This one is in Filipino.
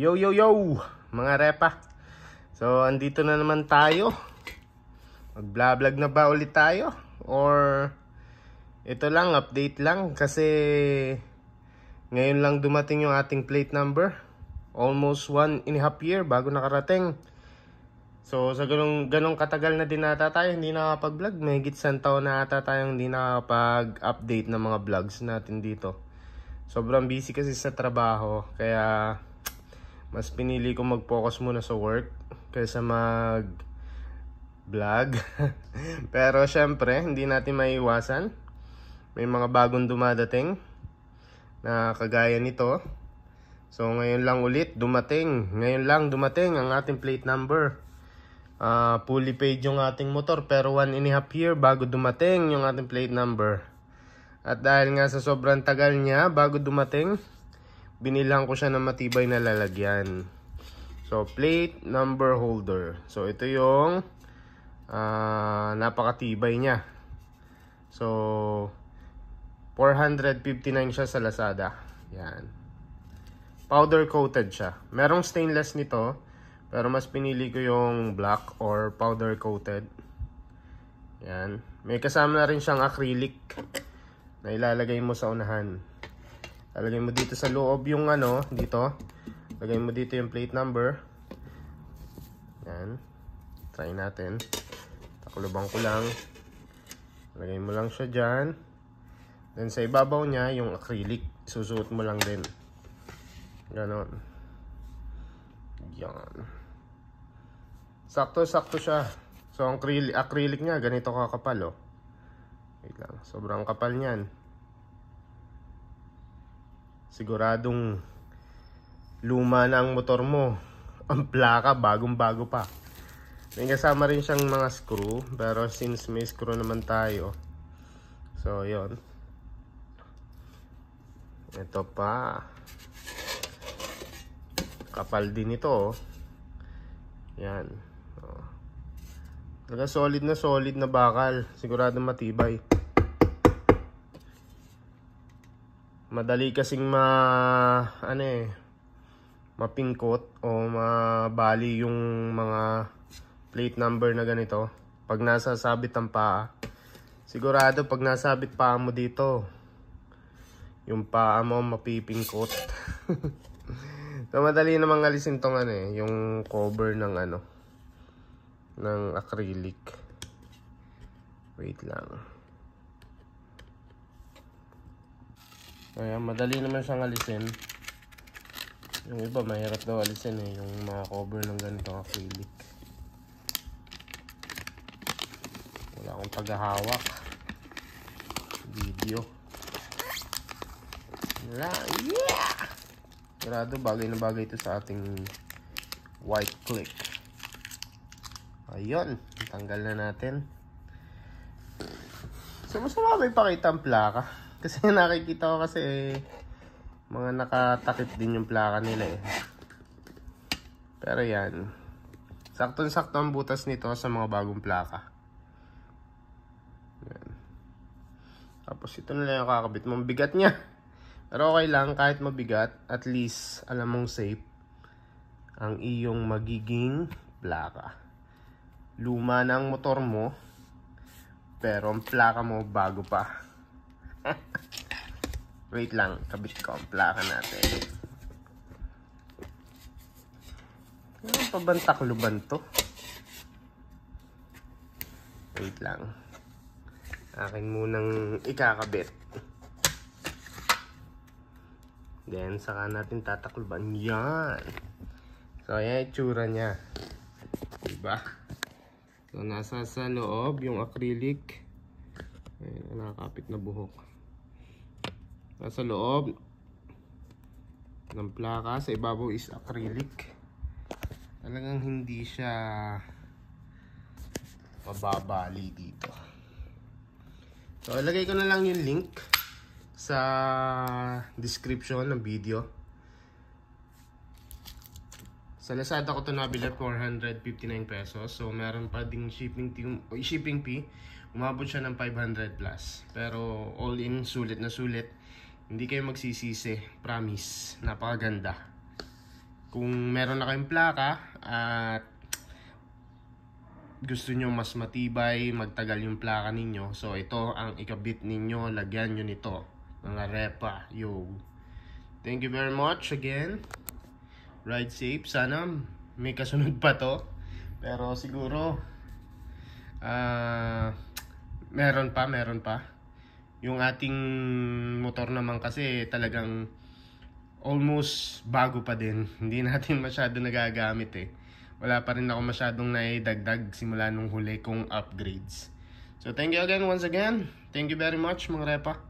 Yo mga repa. So andito na naman tayo. Mag-vlog na ba ulit tayo? Or ito lang, update lang kasi ngayon lang dumating yung ating plate number. Almost 1.5 year bago nakarating. So sa ganong katagal na din ata tayo hindi nakapag-vlog. May higit isang taon na ata tayo hindi nakapag-update ng mga vlogs natin dito. Sobrang busy kasi sa trabaho, kaya mas pinili ko mag-focus muna sa work kaysa mag-vlog. Pero syempre, hindi natin maiiwasan. May mga bagong dumadating na kagaya nito. So ngayon lang ulit dumating. Ngayon lang dumating ang ating plate number. Fully paid yung ating motor, pero 1.5 year bago dumating yung ating plate number. At dahil nga sa sobrang tagal niya bago dumating, binilhan ko siya ng matibay na lalagyan. So, plate number holder. So, ito yung napakatibay niya. So, 459 siya sa Lazada. Yan. Powder coated siya. Merong stainless nito, pero mas pinili ko yung black or powder coated. Yan. May kasama na rin siyang acrylic na ilalagay mo sa unahan. Lalagay mo dito sa loob yung dito. Lagay mo dito yung plate number. Yan. Try natin. Taklubang ko lang. Lagay mo lang siya dyan. Then sa ibabaw niya, yung acrylic. Susuot mo lang din. Ganon. Yan. Sakto-sakto siya. So ang acrylic niya, ganito kakapal oh. Wait lang. Sobrang kapal niyan. Siguradong luma na ang motor mo. Ang plaka, bagong-bago pa. May kasama rin siyang mga screw. Pero since may screw naman tayo, so yon. Ito pa. Kapal din ito oh. Yan. Oh. Talaga solid na bakal. Siguradong matibay. Madali kasing mapingkot o mabali yung mga plate number na ganito pag nasasabit ang paa. Sigurado pag nasabit paa mo dito, yung paa mo mapipingkot. So madali namang alisin tong yung cover ng ng acrylic. Wait lang. Ayan, madali naman siyang alisin. Yung iba mahirap daw alisin yung mga cover ng ganito acrylic. Wala akong paghahawak video. Wala. Yeah! Sigurado bagay na bagay ito sa ating white click. Ayun, tanggal na natin. So masama may pakita ang plaka. Kasi nakikita ko kasi mga nakatakip din yung plaka nila eh. Pero yan. Saktong-sakto ang butas nito sa mga bagong plaka. Yan. Tapos ito na lang yung kakabit mo. Bigat niya. Pero okay lang kahit mabigat. At least alam mong safe ang iyong magiging plaka. Luma na ang motor mo. Pero ang plaka mo bago pa. Wait lang, kabit ko ang plaka natin. Ano pa bang takluban to? Wait lang. Akin munang ikakabit. Then, saka natin tatakluban. Yan. So, ayan itsura niya. Diba? So, nasa sa loob yung acrylic. Ayan, nakakapit na buhok. Nasa loob ng plaka, sa ibabaw is acrylic. Talagang hindi siya mababali dito. So ilagay ko na lang yung link sa description ng video. Sa Lazada ko ito nabili 459 pesos. So meron pa ding shipping fee. Umabot siya ng 500 plus. Pero all in, sulit na sulit. Hindi kayo magsisisi, promise. Napakaganda. Kung meron na kayong plaka at gusto nyo mas matibay, magtagal yung plaka ninyo, so ito ang ikabit ninyo, lagyan nyo nito, mga repa. Yo, thank you very much again. Ride safe. Sana may kasunod pa to, pero siguro meron pa. Yung ating motor naman kasi talagang almost bago pa din. Hindi natin masyado nagagamit eh. Wala pa rin ako masyadong naidagdag simula nung huli kong upgrades. So thank you again once again. Thank you very much mga repa.